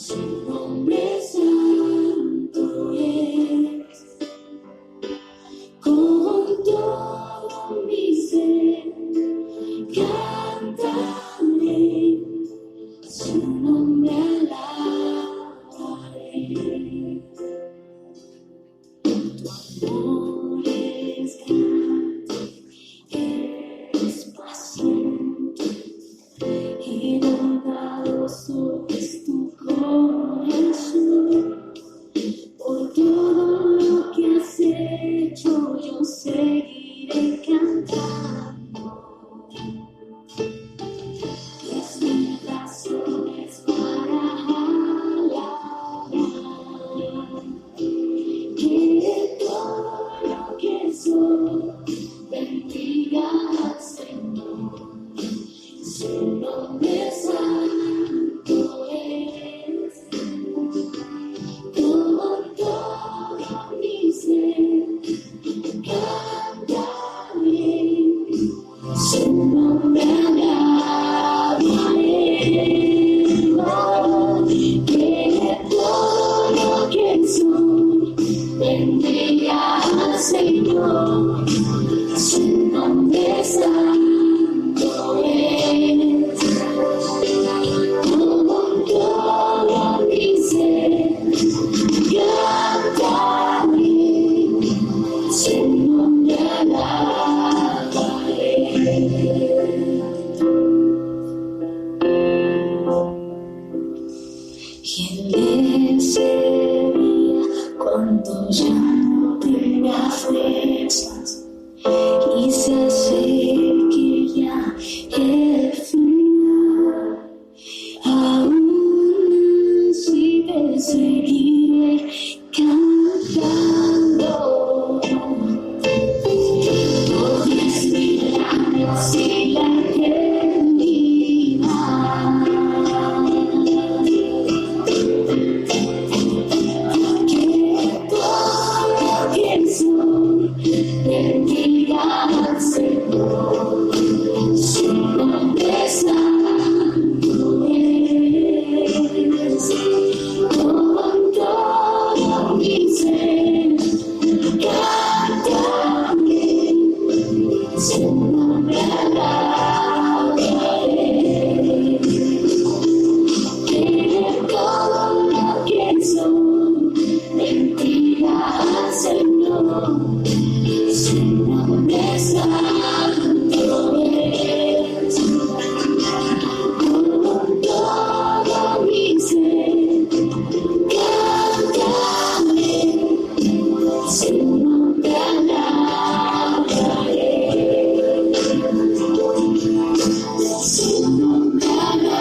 Su nombre santo es. Con todo mi ser cantaré, su nombre alabaré. Tu amor es grande, es paciente, y bondadoso es tu corazón. Por todo lo que has hecho, yo seguiré cantando. Es mi razones para alabar. Que todo lo que soy bendiga al Señor. Su nombre santo es. Con todo mi ser cantaré, su nombre alabaré. Que todo lo que soy bendiga al Señor. Su nombre santo es. Con todo mi ser cantaré, su nombre alabaré. ¿Quién vencería cuando ya no tenga fuerzas y se acerque ya el final? Aún si te seguiré cantando por mis milagros y la eternidad. Que todo lo que soy bendiga al Señor. Su nombre santo es. Con todo mi ser cantaré, su nombre alabaré. Que todo lo que soy bendiga al Señor. Su nombre santo es. Con todo mi ser cantaré, su nombre alabaré. Su nombre alabaré.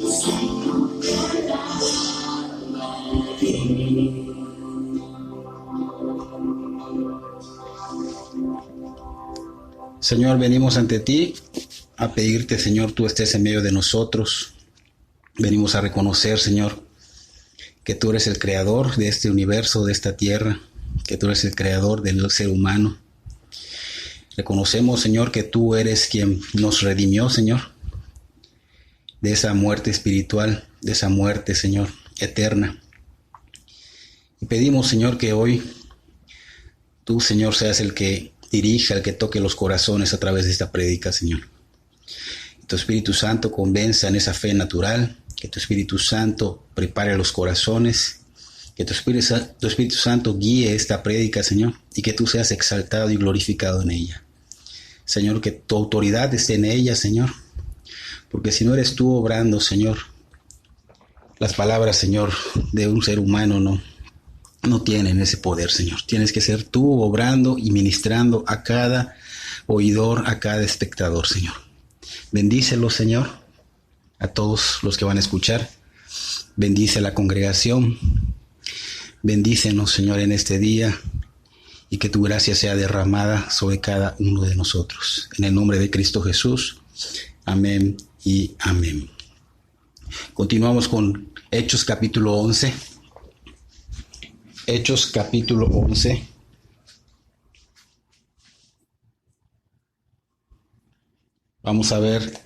Su nombre alabaré. Señor, venimos ante ti a pedirte, Señor, tú estés en medio de nosotros. Venimos a reconocer, Señor, que tú eres el creador de este universo, de esta tierra, que tú eres el creador del ser humano. Reconocemos, Señor, que tú eres quien nos redimió, Señor, de esa muerte espiritual, de esa muerte, Señor, eterna. Y pedimos, Señor, que hoy tú, Señor, seas el que dirija, el que toque los corazones a través de esta prédica, Señor. Que tu Espíritu Santo convenza en esa fe natural, que tu Espíritu Santo prepare los corazones, que tu Espíritu Santo guíe esta prédica, Señor, y que tú seas exaltado y glorificado en ella. Señor, que tu autoridad esté en ella, Señor, porque si no eres tú obrando, Señor, las palabras, Señor, de un ser humano no tienen ese poder, Señor. Tienes que ser tú obrando y ministrando a cada oidor, a cada espectador, Señor. Bendícelo, Señor, a todos los que van a escuchar. Bendice a la congregación. Bendícenos, Señor, en este día y que tu gracia sea derramada sobre cada uno de nosotros. En el nombre de Cristo Jesús. Amén y amén. Continuamos con Hechos capítulo 11. Hechos capítulo 11. Vamos a ver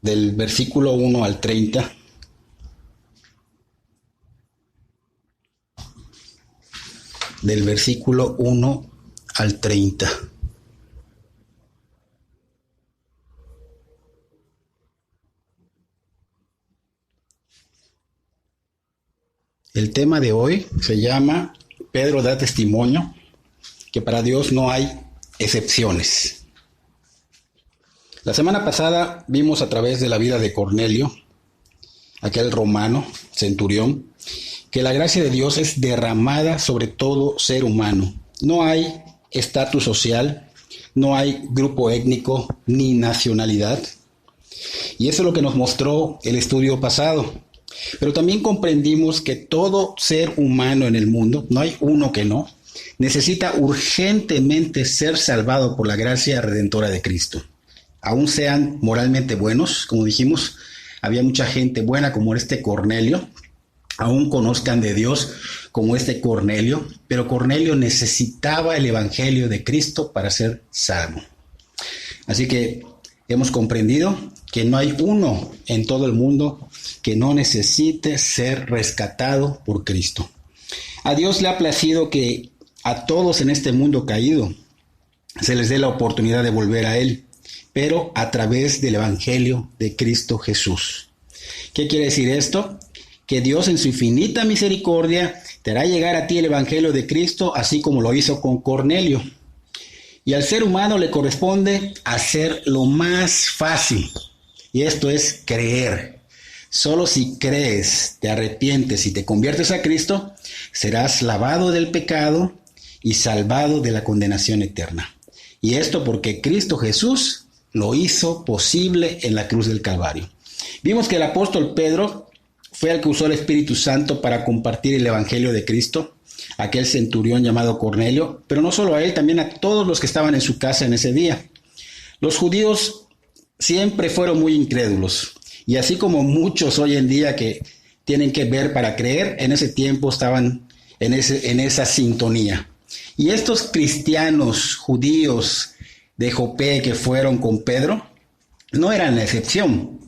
del versículo 1 al 30. Del versículo 1 al 30. El tema de hoy se llama Pedro da testimonio que para Dios no hay excepciones. La semana pasada vimos a través de la vida de Cornelio, aquel romano, centurión, que la gracia de Dios es derramada sobre todo ser humano. No hay estatus social, no hay grupo étnico ni nacionalidad. Y eso es lo que nos mostró el estudio pasado. Pero también comprendimos que todo ser humano en el mundo, no hay uno que no, necesita urgentemente ser salvado por la gracia redentora de Cristo. Aún sean moralmente buenos, como dijimos, había mucha gente buena como este Cornelio, aún conozcan de Dios como este Cornelio, pero Cornelio necesitaba el evangelio de Cristo para ser salvo. Así que hemos comprendido que no hay uno en todo el mundo que no necesite ser rescatado por Cristo. A Dios le ha placido que a todos en este mundo caído se les dé la oportunidad de volver a Él, pero a través del evangelio de Cristo Jesús. ¿Qué quiere decir esto? Que Dios en su infinita misericordia te hará llegar a ti el evangelio de Cristo, así como lo hizo con Cornelio. Y al ser humano le corresponde hacer lo más fácil, y esto es creer. Solo si crees, te arrepientes y te conviertes a Cristo, serás lavado del pecado y salvado de la condenación eterna. Y esto porque Cristo Jesús lo hizo posible en la cruz del Calvario. Vimos que el apóstol Pedro fue el que usó el Espíritu Santo para compartir el evangelio de Cristo, aquel centurión llamado Cornelio, pero no solo a él, también a todos los que estaban en su casa en ese día. Los judíos siempre fueron muy incrédulos, y así como muchos hoy en día que tienen que ver para creer, en ese tiempo estaban en esa sintonía. Y estos cristianos judíos de Jope que fueron con Pedro, no eran la excepción.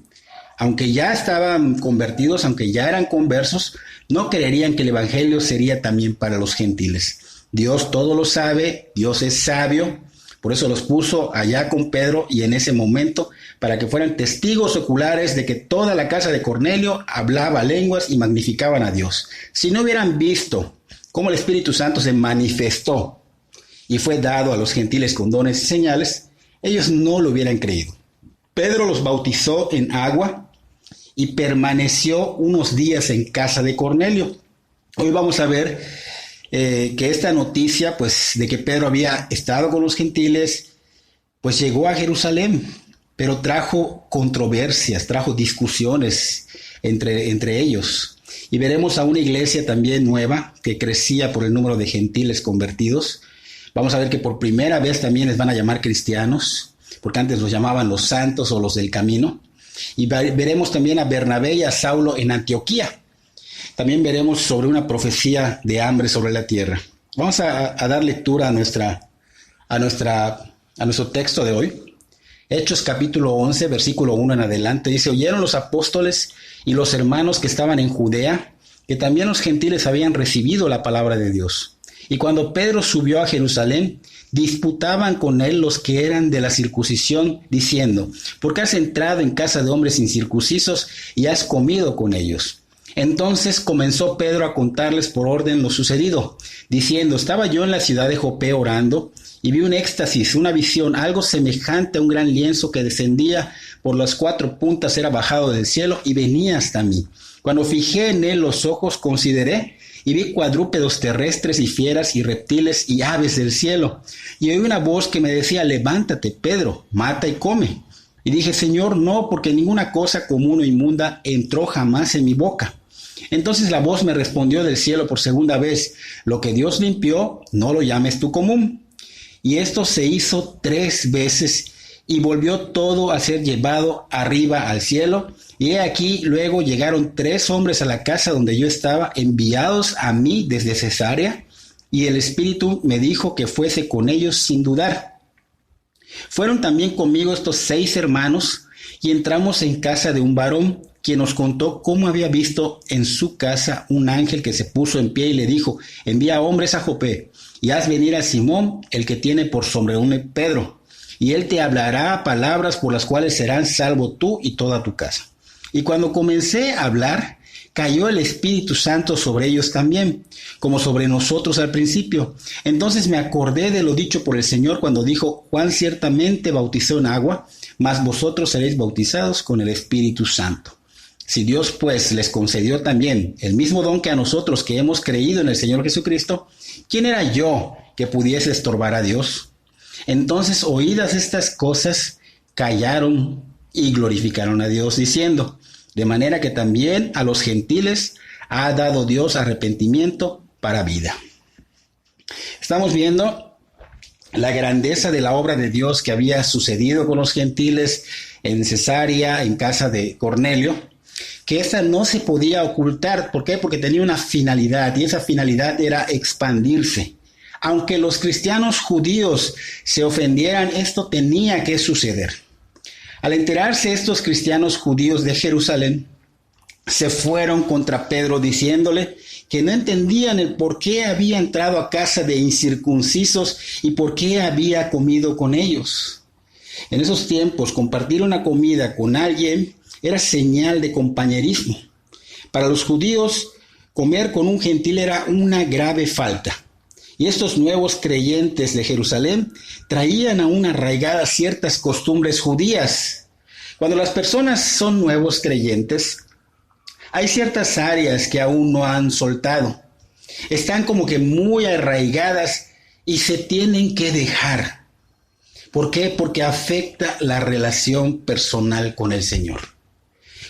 Aunque ya estaban convertidos, aunque ya eran conversos, no creerían que el evangelio sería también para los gentiles. Dios todo lo sabe, Dios es sabio, por eso los puso allá con Pedro y en ese momento para que fueran testigos oculares de que toda la casa de Cornelio hablaba lenguas y magnificaban a Dios. Si no hubieran visto cómo el Espíritu Santo se manifestó y fue dado a los gentiles con dones y señales, ellos no lo hubieran creído. Pedro los bautizó en agua y permaneció unos días en casa de Cornelio. Hoy vamos a ver que esta noticia, pues, de que Pedro había estado con los gentiles, pues llegó a Jerusalén, pero trajo controversias, trajo discusiones entre ellos. Y veremos a una iglesia también nueva que crecía por el número de gentiles convertidos. Vamos a ver que por primera vez también les van a llamar cristianos, porque antes los llamaban los santos o los del camino. Y veremos también a Bernabé y a Saulo en Antioquía. También veremos sobre una profecía de hambre sobre la tierra. Vamos a dar lectura a nuestro texto de hoy. Hechos capítulo 11, versículo 1 en adelante. Dice: oyeron los apóstoles y los hermanos que estaban en Judea, que también los gentiles habían recibido la palabra de Dios. Y cuando Pedro subió a Jerusalén, disputaban con él los que eran de la circuncisión, diciendo: ¿por qué has entrado en casa de hombres incircuncisos y has comido con ellos? Entonces comenzó Pedro a contarles por orden lo sucedido, diciendo: estaba yo en la ciudad de Jope orando, y vi un éxtasis, una visión, algo semejante a un gran lienzo que descendía por las 4 puntas, era bajado del cielo y venía hasta mí. Cuando fijé en él los ojos, consideré, y vi cuadrúpedos terrestres y fieras y reptiles y aves del cielo. Y oí una voz que me decía: levántate, Pedro, mata y come. Y dije: Señor, no, porque ninguna cosa común o inmunda entró jamás en mi boca. Entonces la voz me respondió del cielo por segunda vez: lo que Dios limpió, no lo llames tú común. Y esto se hizo 3 veces, y volvió todo a ser llevado arriba al cielo. Y he aquí, luego llegaron 3 hombres a la casa donde yo estaba, enviados a mí desde Cesarea, y el Espíritu me dijo que fuese con ellos sin dudar. Fueron también conmigo estos 6 hermanos, y entramos en casa de un varón, quien nos contó cómo había visto en su casa un ángel que se puso en pie y le dijo: envía hombres a Jope y haz venir a Simón, el que tiene por sobrenombre Pedro, y él te hablará palabras por las cuales serán salvo tú y toda tu casa. Y cuando comencé a hablar, cayó el Espíritu Santo sobre ellos también, como sobre nosotros al principio. Entonces me acordé de lo dicho por el Señor cuando dijo: Juan ciertamente bautizó en agua, mas vosotros seréis bautizados con el Espíritu Santo. Si Dios pues les concedió también el mismo don que a nosotros que hemos creído en el Señor Jesucristo, ¿quién era yo que pudiese estorbar a Dios? Entonces, oídas estas cosas, callaron y glorificaron a Dios, diciendo: de manera que también a los gentiles ha dado Dios arrepentimiento para vida. Estamos viendo la grandeza de la obra de Dios que había sucedido con los gentiles en Cesarea, en casa de Cornelio, que esta no se podía ocultar. ¿Por qué? Porque tenía una finalidad, y esa finalidad era expandirse. Aunque los cristianos judíos se ofendieran, esto tenía que suceder. Al enterarse estos cristianos judíos de Jerusalén, se fueron contra Pedro diciéndole que no entendían el por qué había entrado a casa de incircuncisos y por qué había comido con ellos. En esos tiempos, compartir una comida con alguien era señal de compañerismo. Para los judíos, comer con un gentil era una grave falta. Y estos nuevos creyentes de Jerusalén traían aún arraigadas ciertas costumbres judías. Cuando las personas son nuevos creyentes, hay ciertas áreas que aún no han soltado. Están como que muy arraigadas y se tienen que dejar. ¿Por qué? Porque afecta la relación personal con el Señor.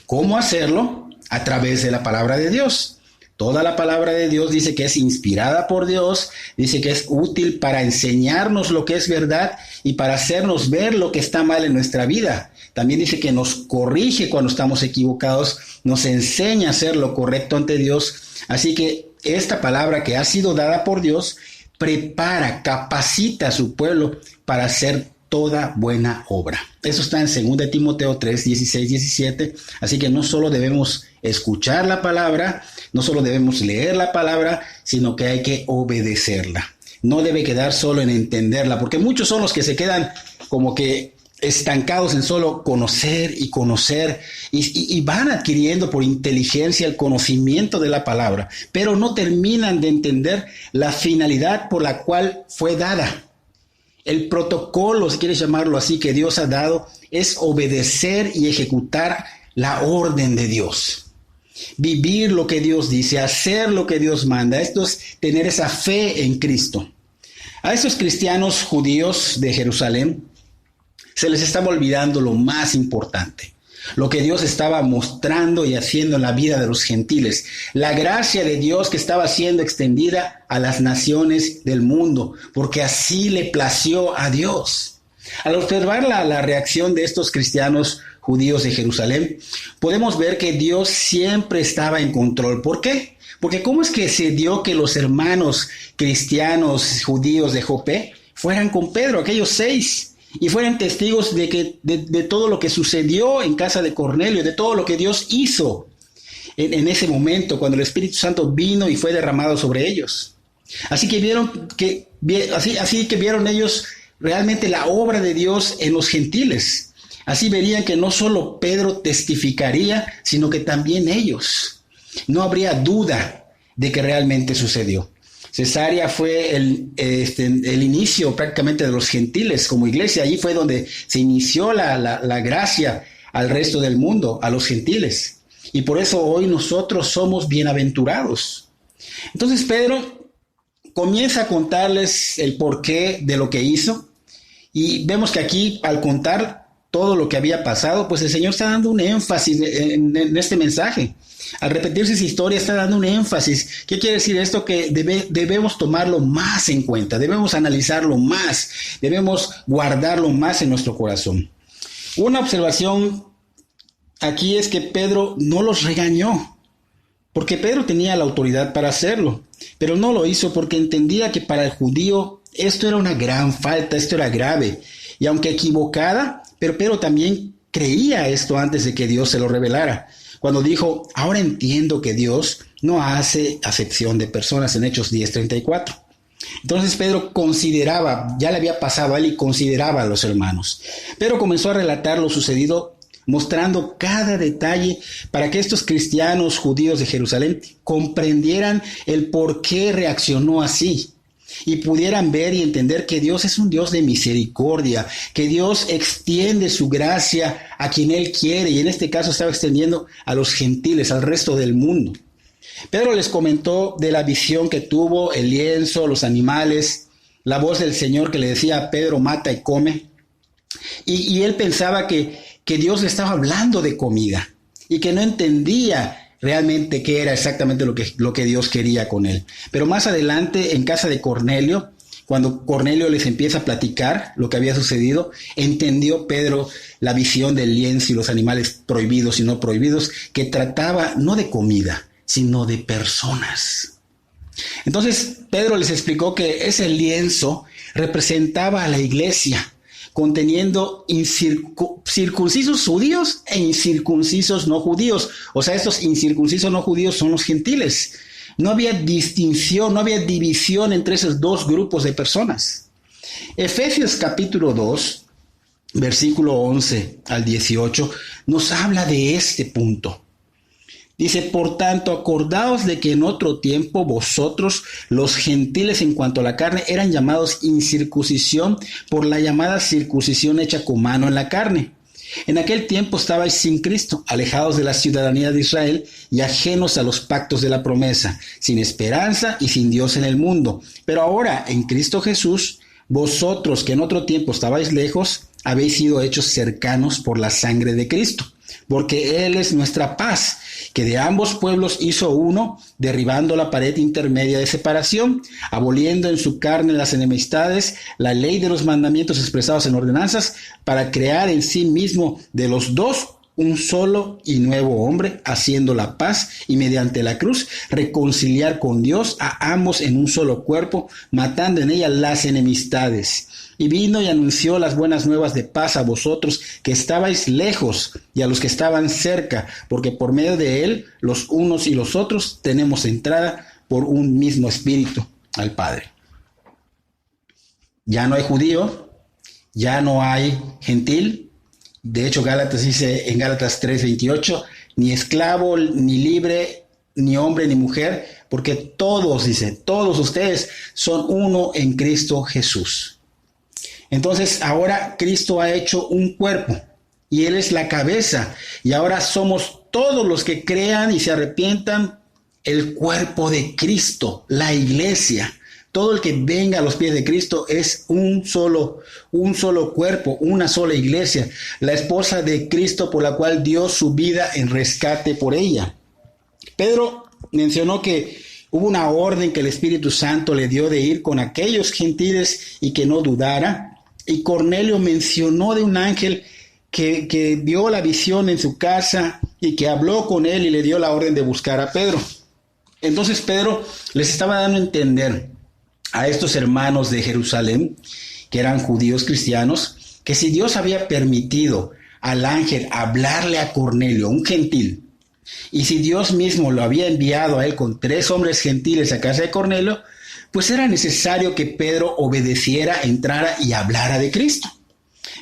¿Cómo hacerlo? A través de la palabra de Dios. Toda la palabra de Dios dice que es inspirada por Dios, dice que es útil para enseñarnos lo que es verdad y para hacernos ver lo que está mal en nuestra vida. También dice que nos corrige cuando estamos equivocados, nos enseña a hacer lo correcto ante Dios. Así que esta palabra que ha sido dada por Dios prepara, capacita a su pueblo para hacer toda buena obra. Eso está en 2 Timoteo 3, 16, 17. Así que no solo debemos escuchar la palabra, no solo debemos leer la palabra, sino que hay que obedecerla. No debe quedar solo en entenderla, porque muchos son los que se quedan como que estancados en solo conocer y conocer y van adquiriendo por inteligencia el conocimiento de la palabra, pero no terminan de entender la finalidad por la cual fue dada. El protocolo, si quieres llamarlo así, que Dios ha dado es obedecer y ejecutar la orden de Dios. Vivir lo que Dios dice, hacer lo que Dios manda. Esto es tener esa fe en Cristo. A estos cristianos judíos de Jerusalén se les estaba olvidando lo más importante, lo que Dios estaba mostrando y haciendo en la vida de los gentiles, la gracia de Dios que estaba siendo extendida a las naciones del mundo, porque así le plació a Dios. Al observar la reacción de estos cristianos judíos de Jerusalén, podemos ver que Dios siempre estaba en control. ¿Por qué? Porque ¿cómo es que se dio que los hermanos cristianos judíos de Jope fueran con Pedro, aquellos 6? Y fueran testigos de todo lo que sucedió en casa de Cornelio, de todo lo que Dios hizo en ese momento, cuando el Espíritu Santo vino y fue derramado sobre ellos. Así que vieron ellos realmente la obra de Dios en los gentiles. Así verían que no solo Pedro testificaría, sino que también ellos. No habría duda de que realmente sucedió. Cesarea fue el inicio prácticamente de los gentiles como iglesia. Allí fue donde se inició la gracia al resto del mundo, a los gentiles. Y por eso hoy nosotros somos bienaventurados. Entonces Pedro comienza a contarles el porqué de lo que hizo. Y vemos que aquí, al contar todo lo que había pasado, pues el Señor está dando un énfasis en este mensaje. Al repetirse esa historia está dando un énfasis. ¿Qué quiere decir esto? Que debemos tomarlo más en cuenta, debemos analizarlo más, debemos guardarlo más en nuestro corazón. Una observación aquí es que Pedro no los regañó, porque Pedro tenía la autoridad para hacerlo, pero no lo hizo porque entendía que para el judío esto era una gran falta, esto era grave, y aunque equivocada, pero Pedro también creía esto antes de que Dios se lo revelara, cuando dijo: ahora entiendo que Dios no hace acepción de personas, en Hechos 10:34. Entonces Pedro consideraba, ya le había pasado a él y consideraba a los hermanos. Pedro comenzó a relatar lo sucedido, mostrando cada detalle para que estos cristianos judíos de Jerusalén comprendieran el por qué reaccionó así y pudieran ver y entender que Dios es un Dios de misericordia, que Dios extiende su gracia a quien Él quiere, y en este caso estaba extendiendo a los gentiles, al resto del mundo. Pedro les comentó de la visión que tuvo, el lienzo, los animales, la voz del Señor que le decía a Pedro: mata y come. Y él pensaba que Dios le estaba hablando de comida y que no entendía realmente qué era exactamente lo que Dios quería con él. Pero más adelante, en casa de Cornelio, cuando Cornelio les empieza a platicar lo que había sucedido, entendió Pedro la visión del lienzo y los animales prohibidos y no prohibidos, que trataba no de comida, sino de personas. Entonces Pedro les explicó que ese lienzo representaba a la iglesia, conteniendo circuncisos judíos e incircuncisos no judíos. O sea, estos incircuncisos no judíos son los gentiles. No había distinción, no había división entre esos dos grupos de personas. Efesios capítulo 2, versículo 11 al 18, nos habla de este punto. Dice: por tanto, acordaos de que en otro tiempo vosotros, los gentiles en cuanto a la carne, eran llamados incircuncisión por la llamada circuncisión hecha con mano en la carne. En aquel tiempo estabais sin Cristo, alejados de la ciudadanía de Israel y ajenos a los pactos de la promesa, sin esperanza y sin Dios en el mundo. Pero ahora, en Cristo Jesús, vosotros que en otro tiempo estabais lejos, habéis sido hechos cercanos por la sangre de Cristo. Porque Él es nuestra paz, que de ambos pueblos hizo uno, derribando la pared intermedia de separación, aboliendo en su carne las enemistades, la ley de los mandamientos expresados en ordenanzas, para crear en sí mismo de los dos un solo y nuevo hombre, haciendo la paz, y mediante la cruz reconciliar con Dios a ambos en un solo cuerpo, matando en ella las enemistades. Y vino y anunció las buenas nuevas de paz a vosotros que estabais lejos y a los que estaban cerca, porque por medio de él, los unos y los otros, tenemos entrada por un mismo espíritu al Padre. Ya no hay judío, ya no hay gentil. De hecho, Gálatas dice en Gálatas 3:28, ni esclavo, ni libre, ni hombre, ni mujer, porque todos, dice, todos ustedes son uno en Cristo Jesús. Entonces ahora Cristo ha hecho un cuerpo y Él es la cabeza, y ahora somos todos los que crean y se arrepientan el cuerpo de Cristo, la iglesia. Todo el que venga a los pies de Cristo es un solo cuerpo, una sola iglesia, la esposa de Cristo, por la cual dio su vida en rescate por ella. Pedro mencionó que hubo una orden que el Espíritu Santo le dio de ir con aquellos gentiles y que no dudara. Y Cornelio mencionó de un ángel que vio la visión en su casa y que habló con él y le dio la orden de buscar a Pedro. Entonces Pedro les estaba dando a entender a estos hermanos de Jerusalén, que eran judíos cristianos, que si Dios había permitido al ángel hablarle a Cornelio, un gentil, y si Dios mismo lo había enviado a él con 3 hombres gentiles a casa de Cornelio, pues era necesario que Pedro obedeciera, entrara y hablara de Cristo.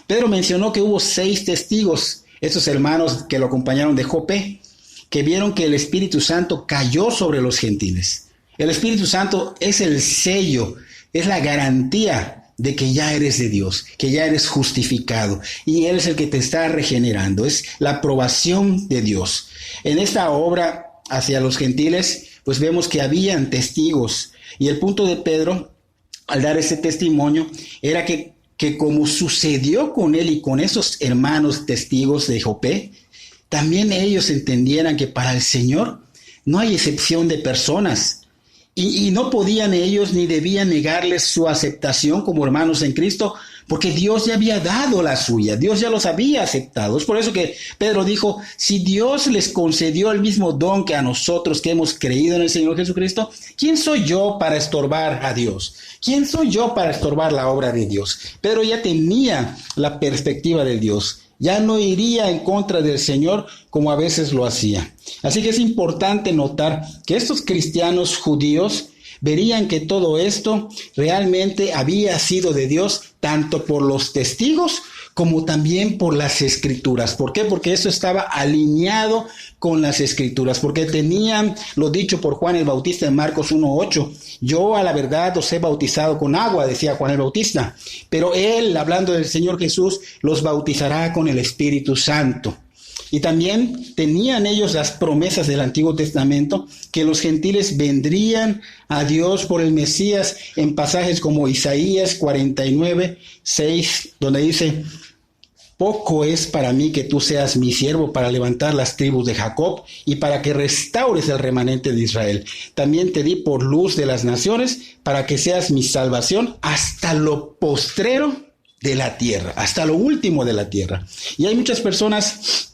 Pedro mencionó que hubo 6 testigos, estos hermanos que lo acompañaron de Jope, que vieron que el Espíritu Santo cayó sobre los gentiles. El Espíritu Santo es el sello, es la garantía de que ya eres de Dios, que ya eres justificado, y Él es el que te está regenerando, es la aprobación de Dios. En esta obra hacia los gentiles, pues vemos que habían testigos, y el punto de Pedro, al dar ese testimonio, era que como sucedió con él y con esos hermanos testigos de Jope, también ellos entendieran que para el Señor no hay excepción de personas, y no podían ellos ni debían negarles su aceptación como hermanos en Cristo, porque Dios ya había dado la suya, Dios ya los había aceptado. Es por eso que Pedro dijo: si Dios les concedió el mismo don que a nosotros que hemos creído en el Señor Jesucristo, ¿quién soy yo para estorbar a Dios? ¿Quién soy yo para estorbar la obra de Dios? Pedro ya tenía la perspectiva de Dios, Ya no iría en contra del Señor como a veces lo hacía. Así que es importante notar que estos cristianos judíos verían que todo esto realmente había sido de Dios, tanto por los testigos como también por las escrituras. ¿Por qué? Porque eso estaba alineado con las escrituras, porque tenían lo dicho por Juan el Bautista en Marcos 1:8. Yo a la verdad os he bautizado con agua, decía Juan el Bautista, pero él, hablando del Señor Jesús, los bautizará con el Espíritu Santo. Y también tenían ellos las promesas del Antiguo Testamento que los gentiles vendrían a Dios por el Mesías en pasajes como Isaías 49:6, donde dice: poco es para mí que tú seas mi siervo para levantar las tribus de Jacob y para que restaures el remanente de Israel. También te di por luz de las naciones para que seas mi salvación hasta lo postrero de la tierra, hasta lo último de la tierra. Y hay muchas personas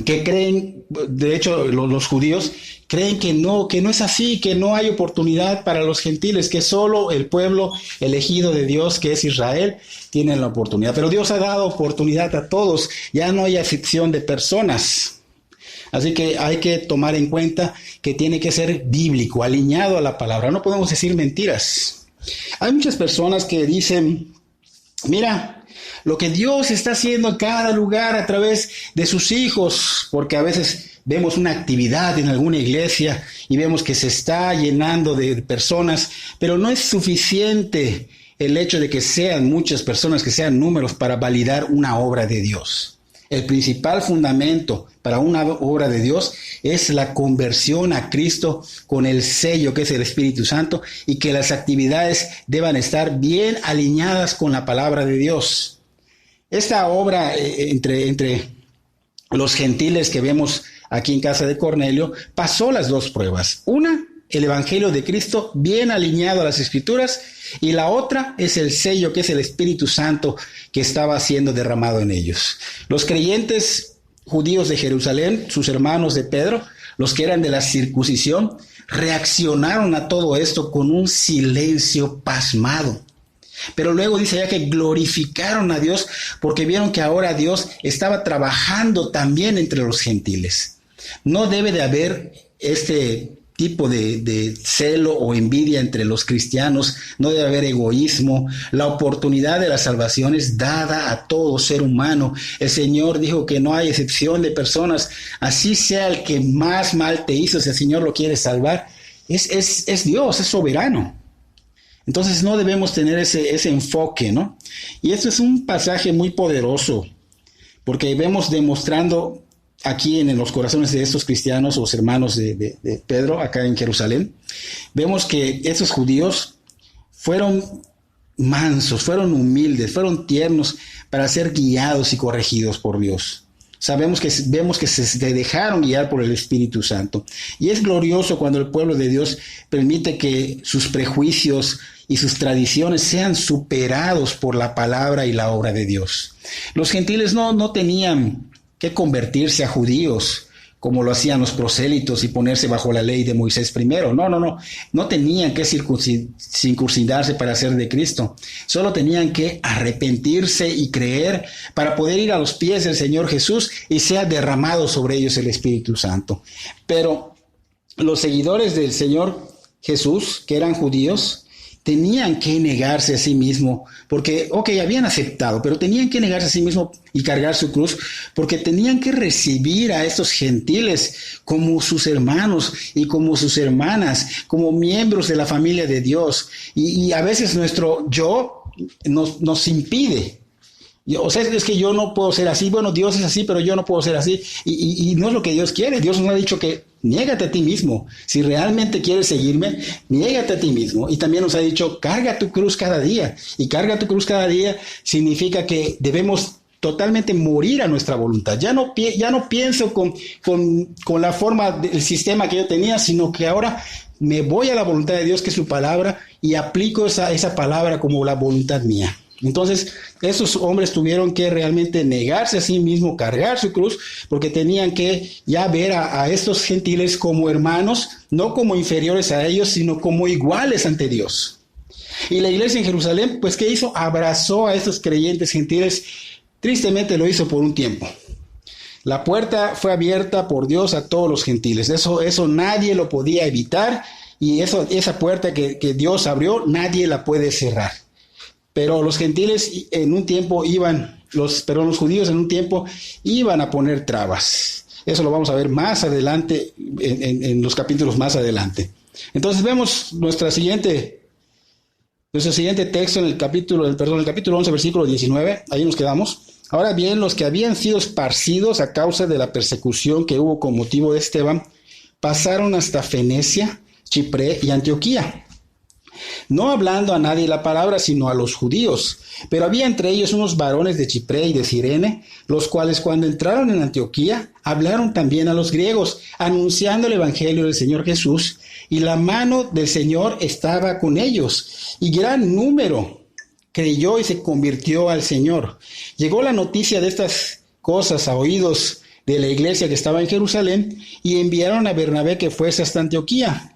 que creen, de hecho los judíos creen que no es así, que no hay oportunidad para los gentiles, que solo el pueblo elegido de Dios, que es Israel, tiene la oportunidad. Pero Dios ha dado oportunidad a todos, ya no hay acepción de personas. Así que hay que tomar en cuenta que tiene que ser bíblico, alineado a la palabra. No podemos decir mentiras. Hay muchas personas que dicen: mira, lo que Dios está haciendo en cada lugar a través de sus hijos, porque a veces vemos una actividad en alguna iglesia y vemos que se está llenando de personas, pero no es suficiente el hecho de que sean muchas personas, que sean números para validar una obra de Dios. El principal fundamento para una obra de Dios es la conversión a Cristo con el sello que es el Espíritu Santo, y que las actividades deban estar bien alineadas con la palabra de Dios. Esta obra entre los gentiles que vemos aquí en casa de Cornelio pasó las dos pruebas. Una, el Evangelio de Cristo bien alineado a las Escrituras, y la otra es el sello que es el Espíritu Santo que estaba siendo derramado en ellos. Los creyentes judíos de Jerusalén, sus hermanos de Pedro, los que eran de la circuncisión, reaccionaron a todo esto con un silencio pasmado. Pero luego dice ya que glorificaron a Dios porque vieron que ahora Dios estaba trabajando también entre los gentiles. No debe de haber este tipo de celo o envidia entre los cristianos, no debe haber egoísmo. La oportunidad de la salvación es dada a todo ser humano. El Señor dijo que no hay excepción de personas, así sea el que más mal te hizo, si el Señor lo quiere salvar, es Dios, es soberano. Entonces no debemos tener ese enfoque, ¿no? Y esto es un pasaje muy poderoso, porque vemos demostrando aquí en los corazones de estos cristianos, los hermanos de Pedro, acá en Jerusalén, vemos que estos judíos fueron mansos, fueron humildes, fueron tiernos para ser guiados y corregidos por Dios. Vemos que se dejaron guiar por el Espíritu Santo. Y es glorioso cuando el pueblo de Dios permite que sus prejuicios y sus tradiciones sean superados por la palabra y la obra de Dios. Los gentiles no tenían que convertirse a judíos como lo hacían los prosélitos y ponerse bajo la ley de Moisés primero. No tenían que circuncidarse para ser de Cristo. Solo tenían que arrepentirse y creer para poder ir a los pies del Señor Jesús y sea derramado sobre ellos el Espíritu Santo. Pero los seguidores del Señor Jesús, que eran judíos, tenían que negarse a sí mismo, porque, habían aceptado, pero tenían que negarse a sí mismo y cargar su cruz, porque tenían que recibir a estos gentiles como sus hermanos y como sus hermanas, como miembros de la familia de Dios. Y a veces nuestro yo nos impide. Es que yo no puedo ser así. Bueno, Dios es así, pero yo no puedo ser así. Y no es lo que Dios quiere. Dios nos ha dicho que niégate a ti mismo. Si realmente quieres seguirme, niégate a ti mismo. Y también nos ha dicho, carga tu cruz cada día. Y carga tu cruz cada día significa que debemos totalmente morir a nuestra voluntad. Ya no pienso con la forma del sistema que yo tenía, sino que ahora me voy a la voluntad de Dios, que es su palabra, y aplico esa palabra como la voluntad mía. Entonces, esos hombres tuvieron que realmente negarse a sí mismos, cargar su cruz, porque tenían que ya ver a estos gentiles como hermanos, no como inferiores a ellos, sino como iguales ante Dios. Y la iglesia en Jerusalén, pues, ¿qué hizo? Abrazó a estos creyentes gentiles Tristemente lo hizo por un tiempo. La puerta fue abierta por Dios a todos los gentiles. Eso nadie lo podía evitar, y esa puerta que Dios abrió, nadie la puede cerrar. Pero los gentiles en un tiempo los judíos en un tiempo iban a poner trabas. Eso lo vamos a ver más adelante, en los capítulos más adelante. Entonces vemos nuestro siguiente texto en el capítulo 11, versículo 19. Ahí nos quedamos. Ahora bien, los que habían sido esparcidos a causa de la persecución que hubo con motivo de Esteban, pasaron hasta Fenicia, Chipre y Antioquía, no hablando a nadie la palabra, sino a los judíos. Pero había entre ellos unos varones de Chipre y de Cirene, los cuales cuando entraron en Antioquía, hablaron también a los griegos, anunciando el evangelio del Señor Jesús, y la mano del Señor estaba con ellos, y gran número creyó y se convirtió al Señor. Llegó la noticia de estas cosas a oídos de la iglesia que estaba en Jerusalén, y enviaron a Bernabé que fuese hasta Antioquía.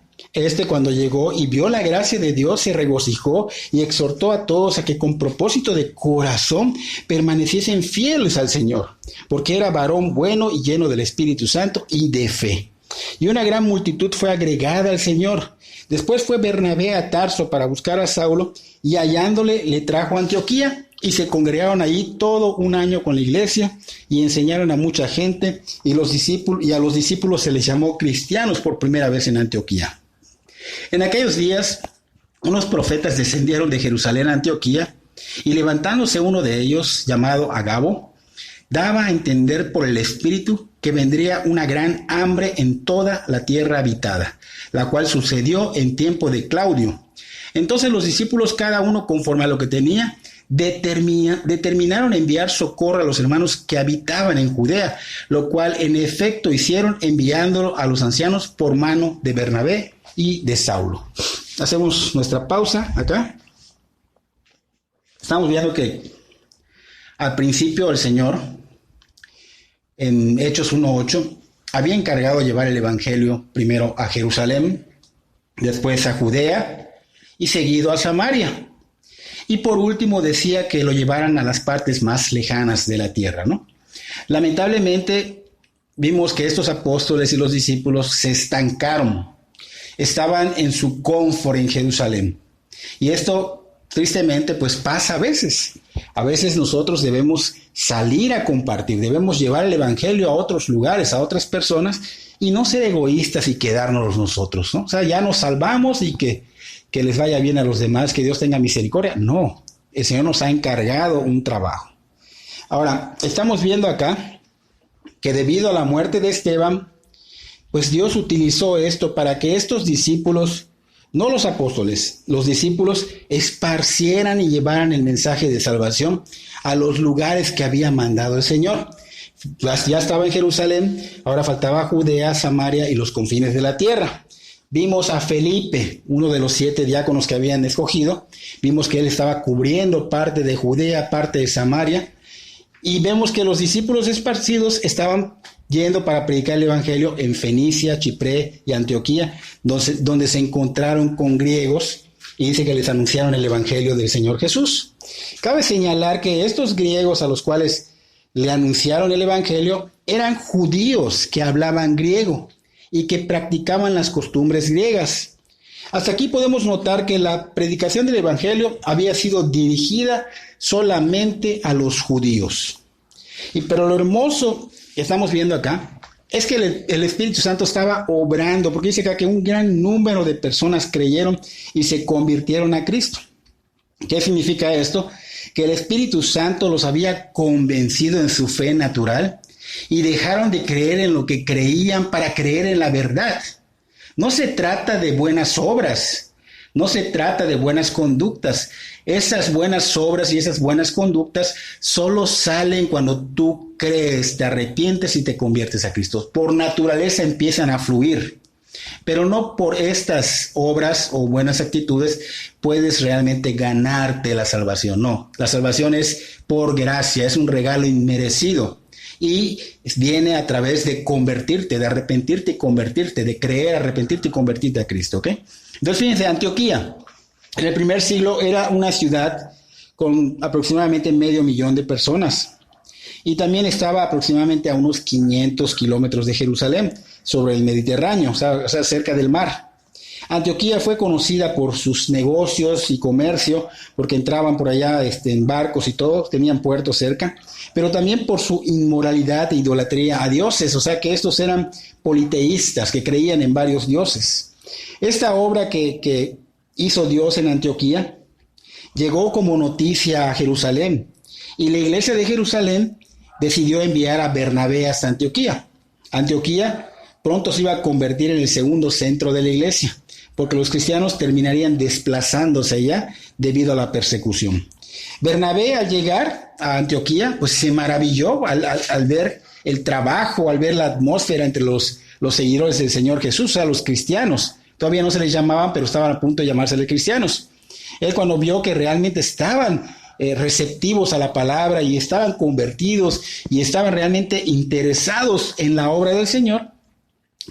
Cuando llegó y vio la gracia de Dios, se regocijó y exhortó a todos a que con propósito de corazón permaneciesen fieles al Señor, porque era varón bueno y lleno del Espíritu Santo y de fe. Y una gran multitud fue agregada al Señor. Después fue Bernabé a Tarso para buscar a Saulo, y hallándole le trajo a Antioquía, y se congregaron ahí todo un año con la iglesia, y enseñaron a mucha gente, y a los discípulos se les llamó cristianos por primera vez en Antioquía. En aquellos días, unos profetas descendieron de Jerusalén a Antioquía, y levantándose uno de ellos, llamado Agabo, daba a entender por el Espíritu que vendría una gran hambre en toda la tierra habitada, la cual sucedió en tiempo de Claudio. Entonces los discípulos, cada uno conforme a lo que tenía, determinaron enviar socorro a los hermanos que habitaban en Judea, lo cual en efecto hicieron, enviándolo a los ancianos por mano de Bernabé y de Saulo. Hacemos nuestra pausa acá. Estamos viendo que al principio el Señor, en Hechos 1:8, había encargado de llevar el evangelio primero a Jerusalén, después a Judea y seguido a Samaria. Y por último decía que lo llevaran a las partes más lejanas de la tierra, ¿no? Lamentablemente vimos que estos apóstoles y los discípulos se estancaron. Estaban en su confort en Jerusalén. Y esto, tristemente, pues pasa a veces. A veces nosotros debemos salir a compartir, debemos llevar el evangelio a otros lugares, a otras personas, y no ser egoístas y quedarnos nosotros, ¿no? O sea, ya nos salvamos y que les vaya bien a los demás, que Dios tenga misericordia. No, el Señor nos ha encargado un trabajo. Ahora, estamos viendo acá que debido a la muerte de Esteban, pues Dios utilizó esto para que estos discípulos, no los apóstoles, los discípulos esparcieran y llevaran el mensaje de salvación a los lugares que había mandado el Señor. Ya estaba en Jerusalén, ahora faltaba Judea, Samaria y los confines de la tierra. Vimos a Felipe, uno de los 7 diáconos que habían escogido. Vimos que él estaba cubriendo parte de Judea, parte de Samaria. Y vemos que los discípulos esparcidos estaban yendo para predicar el evangelio en Fenicia, Chipre y Antioquía, donde se encontraron con griegos, y dice que les anunciaron el evangelio del Señor Jesús. Cabe señalar que estos griegos a los cuales le anunciaron el evangelio eran judíos que hablaban griego y que practicaban las costumbres griegas. Hasta aquí podemos notar que la predicación del evangelio había sido dirigida solamente a los judíos. Pero lo hermoso que estamos viendo acá es que el Espíritu Santo estaba obrando, porque dice acá que un gran número de personas creyeron y se convirtieron a Cristo. ¿Qué significa esto? Que el Espíritu Santo los había convencido en su fe natural y dejaron de creer en lo que creían para creer en la verdad. No se trata de buenas obras, no se trata de buenas conductas. Esas buenas obras y esas buenas conductas solo salen cuando tú crees, te arrepientes y te conviertes a Cristo. Por naturaleza empiezan a fluir, pero no por estas obras o buenas actitudes puedes realmente ganarte la salvación. No, la salvación es por gracia, es un regalo inmerecido. Y viene a través de convertirte, de arrepentirte y convertirte, de creer, arrepentirte y convertirte a Cristo, ¿ok? Entonces, fíjense, Antioquía, en el primer siglo era una ciudad con aproximadamente 500,000 de personas. Y también estaba aproximadamente a unos 500 kilómetros de Jerusalén, sobre el Mediterráneo, o sea, cerca del mar. Antioquía fue conocida por sus negocios y comercio, porque entraban por allá en barcos y todo, tenían puertos cerca, pero también por su inmoralidad e idolatría a dioses, o sea que estos eran politeístas, que creían en varios dioses. Esta obra que hizo Dios en Antioquía llegó como noticia a Jerusalén, y la iglesia de Jerusalén decidió enviar a Bernabé hasta Antioquía. Antioquía pronto se iba a convertir en el segundo centro de la iglesia, porque los cristianos terminarían desplazándose allá debido a la persecución. Bernabé, al llegar a Antioquía, pues se maravilló al ver el trabajo, al ver la atmósfera entre los seguidores del Señor Jesús, o sea, los cristianos. Todavía no se les llamaban, pero estaban a punto de llamársele cristianos. Él, cuando vio que realmente estaban receptivos a la palabra y estaban convertidos y estaban realmente interesados en la obra del Señor,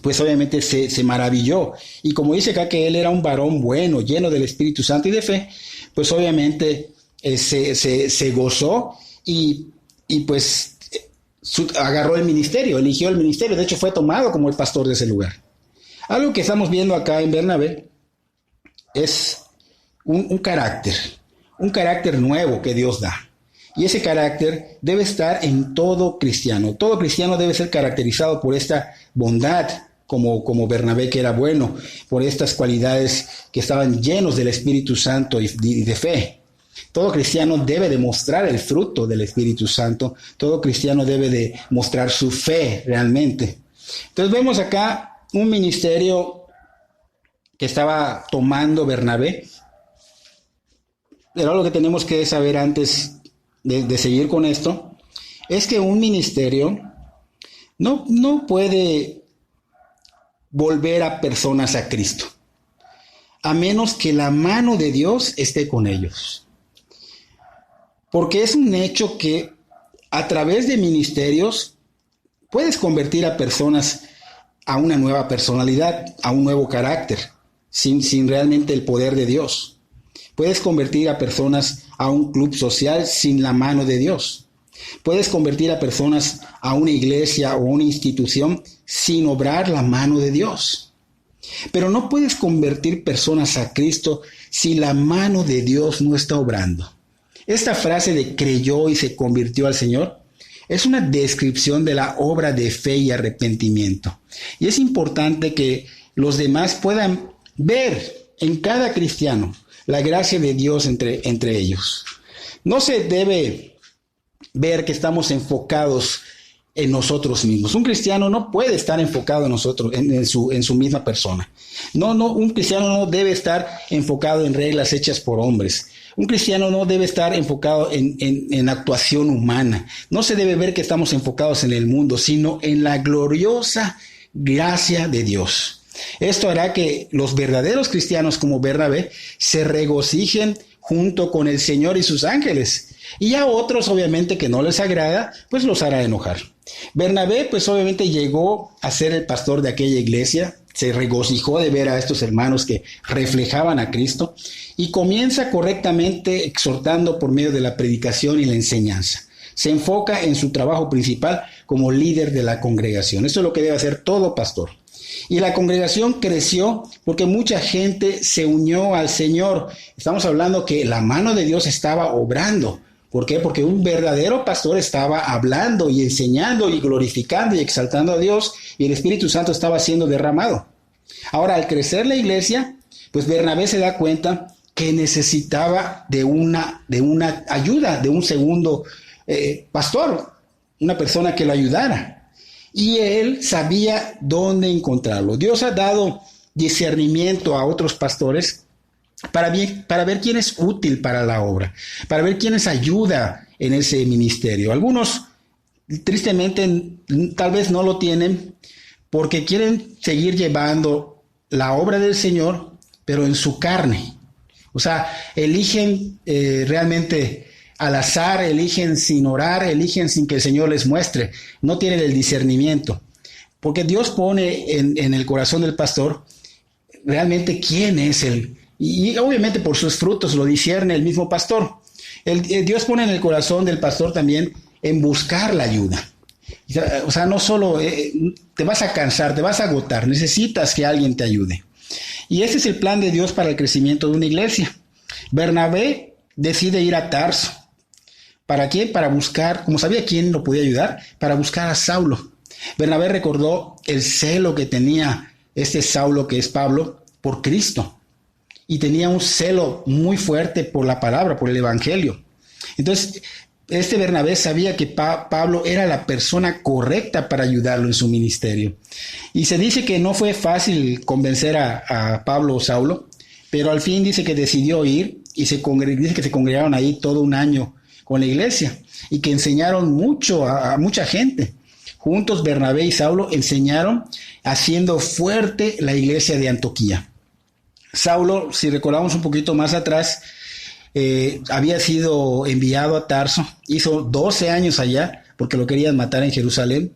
pues obviamente se maravilló. Y como dice acá que él era un varón bueno, lleno del Espíritu Santo y de fe, pues obviamente se gozó y pues agarró el ministerio, eligió el ministerio. De hecho, fue tomado como el pastor de ese lugar. Algo que estamos viendo acá en Bernabé es un carácter nuevo que Dios da. Y ese carácter debe estar en todo cristiano. Todo cristiano debe ser caracterizado por esta bondad, como Bernabé, que era bueno, por estas cualidades que estaban llenos del Espíritu Santo y de fe. Todo cristiano debe demostrar el fruto del Espíritu Santo. Todo cristiano debe de mostrar su fe realmente. Entonces vemos acá un ministerio que estaba tomando Bernabé. Pero lo que tenemos que saber antes de seguir con esto es que un ministerio no puede volver a personas a Cristo, a menos que la mano de Dios esté con ellos. Porque es un hecho que a través de ministerios puedes convertir a personas a una nueva personalidad, a un nuevo carácter, sin realmente el poder de Dios. Puedes convertir a personas a un club social sin la mano de Dios. Puedes convertir a personas a una iglesia o una institución sin obrar la mano de Dios. Pero no puedes convertir personas a Cristo si la mano de Dios no está obrando. Esta frase de creyó y se convirtió al Señor es una descripción de la obra de fe y arrepentimiento. Y es importante que los demás puedan ver en cada cristiano la gracia de Dios entre ellos. No se debe ver que estamos enfocados en nosotros mismos. Un cristiano no puede estar enfocado en nosotros, en su misma persona. Un cristiano no debe estar enfocado en reglas hechas por hombres. Un cristiano no debe estar enfocado en actuación humana. No se debe ver que estamos enfocados en el mundo, sino en la gloriosa gracia de Dios. Esto hará que los verdaderos cristianos como Bernabé se regocijen junto con el Señor y sus ángeles. Y a otros, obviamente, que no les agrada, pues los hará enojar. Bernabé, pues obviamente llegó a ser el pastor de aquella iglesia, se regocijó de ver a estos hermanos que reflejaban a Cristo y comienza correctamente exhortando por medio de la predicación y la enseñanza. Se enfoca en su trabajo principal como líder de la congregación. Eso es lo que debe hacer todo pastor. Y la congregación creció porque mucha gente se unió al Señor. Estamos hablando que la mano de Dios estaba obrando. ¿Por qué? Porque un verdadero pastor estaba hablando y enseñando y glorificando y exaltando a Dios, y el Espíritu Santo estaba siendo derramado. Ahora, al crecer la iglesia, pues Bernabé se da cuenta que necesitaba de una ayuda, de un segundo pastor, una persona que lo ayudara. Y él sabía dónde encontrarlo. Dios ha dado discernimiento a otros pastores para ver quién es útil para la obra, para ver quién es ayuda en ese ministerio. Algunos, tristemente, tal vez no lo tienen porque quieren seguir llevando la obra del Señor, pero en su carne. O sea, eligen realmente al azar, eligen sin orar, eligen sin que el Señor les muestre. No tienen el discernimiento. Porque Dios pone en el corazón del pastor realmente quién es él. Y obviamente por sus frutos lo discierne el mismo pastor. Dios pone en el corazón del pastor también en buscar la ayuda. O sea, no solo te vas a cansar, te vas a agotar, necesitas que alguien te ayude. Y ese es el plan de Dios para el crecimiento de una iglesia. Bernabé decide ir a Tarso. ¿Para qué? Para buscar, como sabía quién lo podía ayudar, para buscar a Saulo. Bernabé recordó el celo que tenía este Saulo, que es Pablo, por Cristo. Y tenía un celo muy fuerte por la palabra, por el evangelio. Entonces, este Bernabé sabía que Pablo era la persona correcta para ayudarlo en su ministerio. Y se dice que no fue fácil convencer a Pablo o Saulo, pero al fin dice que decidió ir y dice que se congregaron ahí todo un año con la iglesia y que enseñaron mucho a mucha gente. Juntos Bernabé y Saulo enseñaron haciendo fuerte la iglesia de Antioquía. Saulo, si recordamos un poquito más atrás, había sido enviado a Tarso, hizo 12 años allá porque lo querían matar en Jerusalén,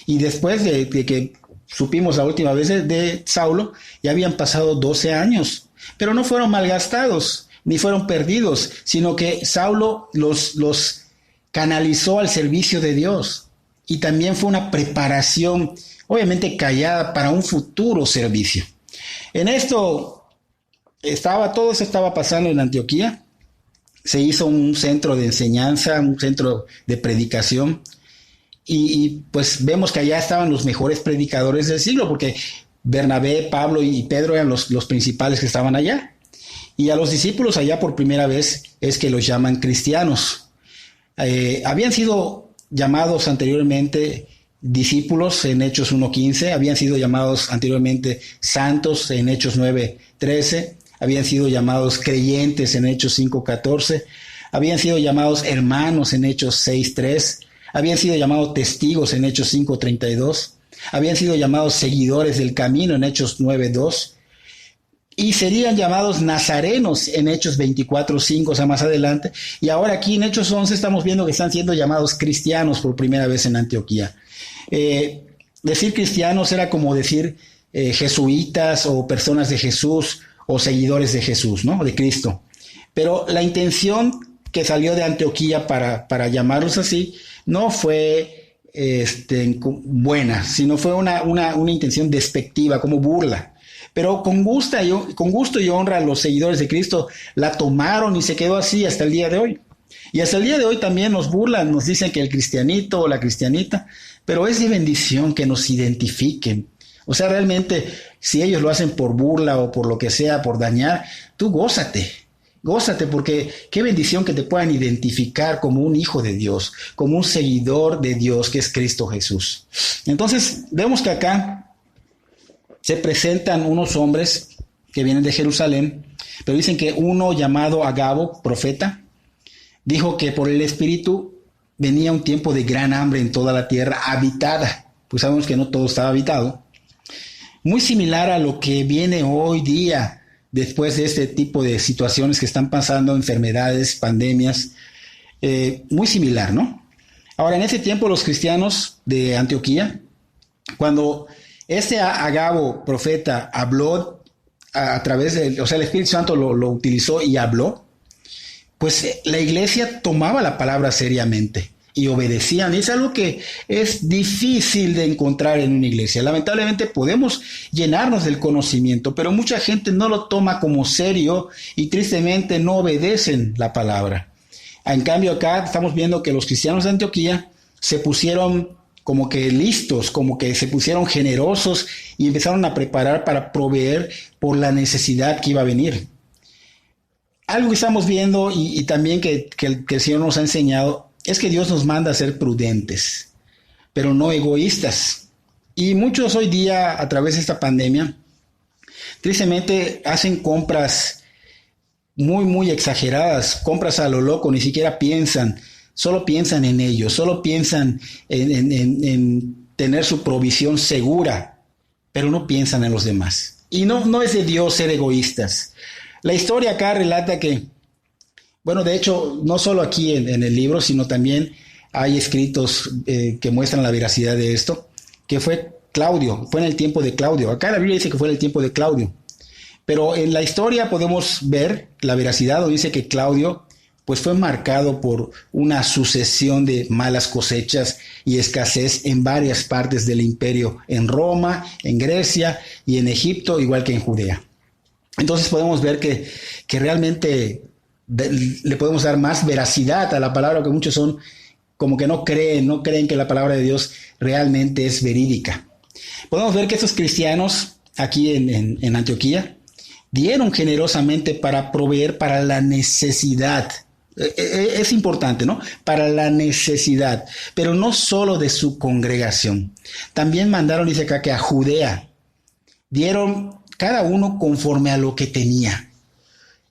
y después de que supimos la última vez de Saulo, ya habían pasado 12 años, pero no fueron malgastados, ni fueron perdidos, sino que Saulo los canalizó al servicio de Dios, y también fue una preparación, obviamente callada, para un futuro servicio. En esto todo eso estaba pasando en Antioquía. Se hizo un centro de enseñanza, un centro de predicación, y pues vemos que allá estaban los mejores predicadores del siglo, porque Bernabé, Pablo y Pedro eran los principales que estaban allá. Y a los discípulos allá por primera vez es que los llaman cristianos. Habían sido llamados anteriormente discípulos en Hechos 1:15, habían sido llamados anteriormente santos en Hechos 9:13, habían sido llamados creyentes en Hechos 5:14, habían sido llamados hermanos en Hechos 6:3, habían sido llamados testigos en Hechos 5:32, habían sido llamados seguidores del camino en Hechos 9:2, y serían llamados nazarenos en Hechos 24:5, o sea, más adelante. Y ahora aquí en Hechos 11 estamos viendo que están siendo llamados cristianos por primera vez en Antioquía. Decir cristianos era como decir jesuitas o personas de Jesús o seguidores de Jesús, ¿no? De Cristo. Pero la intención que salió de Antioquía para llamarlos así no fue buena, sino fue una intención despectiva, como burla. Pero con gusto y honra los seguidores de Cristo la tomaron y se quedó así hasta el día de hoy. Y hasta el día de hoy también nos burlan, nos dicen que el cristianito o la cristianita, pero es de bendición que nos identifiquen. O sea, realmente, si ellos lo hacen por burla o por lo que sea, por dañar, tú gózate, porque qué bendición que te puedan identificar como un hijo de Dios, como un seguidor de Dios que es Cristo Jesús. Entonces, vemos que acá se presentan unos hombres que vienen de Jerusalén, pero dicen que uno llamado Agabo, profeta, dijo que por el Espíritu venía un tiempo de gran hambre en toda la tierra habitada, pues sabemos que no todo estaba habitado, muy similar a lo que viene hoy día después de este tipo de situaciones que están pasando, enfermedades, pandemias, muy similar, ¿no? Ahora, en ese tiempo los cristianos de Antioquía, cuando este Agabo, profeta, habló a través de, o sea, el Espíritu Santo lo utilizó y habló, pues la iglesia tomaba la palabra seriamente y obedecían. Y es algo que es difícil de encontrar en una iglesia. Lamentablemente podemos llenarnos del conocimiento, pero mucha gente no lo toma como serio y tristemente no obedecen la palabra. En cambio acá estamos viendo que los cristianos de Antioquía se pusieron como que listos, como que se pusieron generosos y empezaron a preparar para proveer por la necesidad que iba a venir. Algo que estamos viendo y también que el Señor nos ha enseñado es que Dios nos manda a ser prudentes, pero no egoístas. Y muchos hoy día, a través de esta pandemia, tristemente hacen compras muy, muy exageradas, compras a lo loco, ni siquiera piensan. Solo piensan en ellos, solo piensan en tener su provisión segura, pero no piensan en los demás. Y no es de Dios ser egoístas. La historia acá relata que, bueno, de hecho, no solo aquí en el libro, sino también hay escritos que muestran la veracidad de esto, que fue Claudio, fue en el tiempo de Claudio. Acá la Biblia dice que fue en el tiempo de Claudio. Pero en la historia podemos ver la veracidad, o dice que Claudio pues fue marcado por una sucesión de malas cosechas y escasez en varias partes del imperio, en Roma, en Grecia y en Egipto, igual que en Judea. Entonces podemos ver que realmente le podemos dar más veracidad a la palabra, que muchos son como que no creen que la palabra de Dios realmente es verídica. Podemos ver que estos cristianos aquí en Antioquía dieron generosamente para proveer para la necesidad. Es importante, ¿no? Para la necesidad, pero no solo de su congregación. También mandaron, dice acá, que a Judea dieron cada uno conforme a lo que tenía.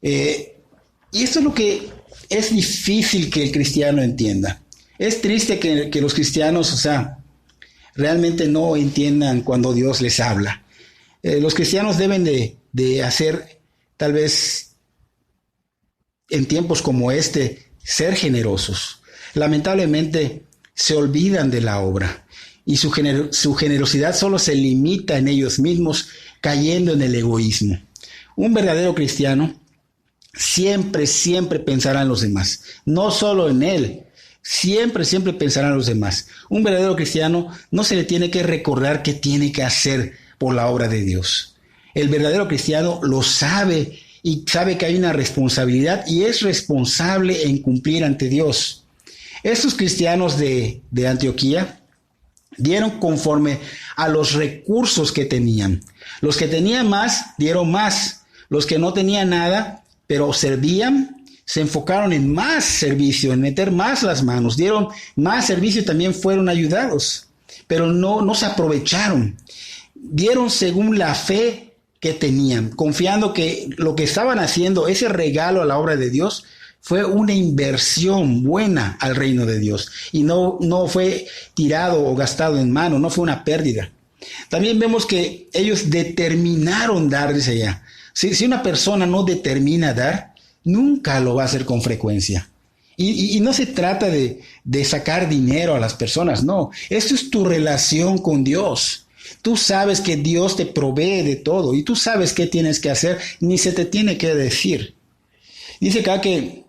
Y esto es lo que es difícil que el cristiano entienda. Es triste que los cristianos, realmente no entiendan cuando Dios les habla. Los cristianos deben de hacer, tal vez en tiempos como este, ser generosos. Lamentablemente se olvidan de la obra y su generosidad solo se limita en ellos mismos, cayendo en el egoísmo. Un verdadero cristiano siempre pensará en los demás, no solo en él. Siempre pensará en los demás. Un verdadero cristiano no se le tiene que recordar qué tiene que hacer por la obra de Dios. El verdadero cristiano lo sabe y sabe que hay una responsabilidad y es responsable en cumplir ante Dios. Estos cristianos de Antioquía dieron conforme a los recursos que tenían. Los que tenían más, dieron más. Los que no tenían nada, pero servían, se enfocaron en más servicio, en meter más las manos, dieron más servicio y también fueron ayudados, pero no se aprovecharon. Dieron según la fe que tenían, confiando que lo que estaban haciendo, ese regalo a la obra de Dios, fue una inversión buena al reino de Dios y no fue tirado o gastado en mano, no fue una pérdida. También vemos que ellos determinaron dar, dice allá. Si una persona no determina dar, nunca lo va a hacer con frecuencia. Y no se trata de sacar dinero a las personas, no. Esto es tu relación con Dios. Tú sabes que Dios te provee de todo y tú sabes qué tienes que hacer, ni se te tiene que decir. Dice acá que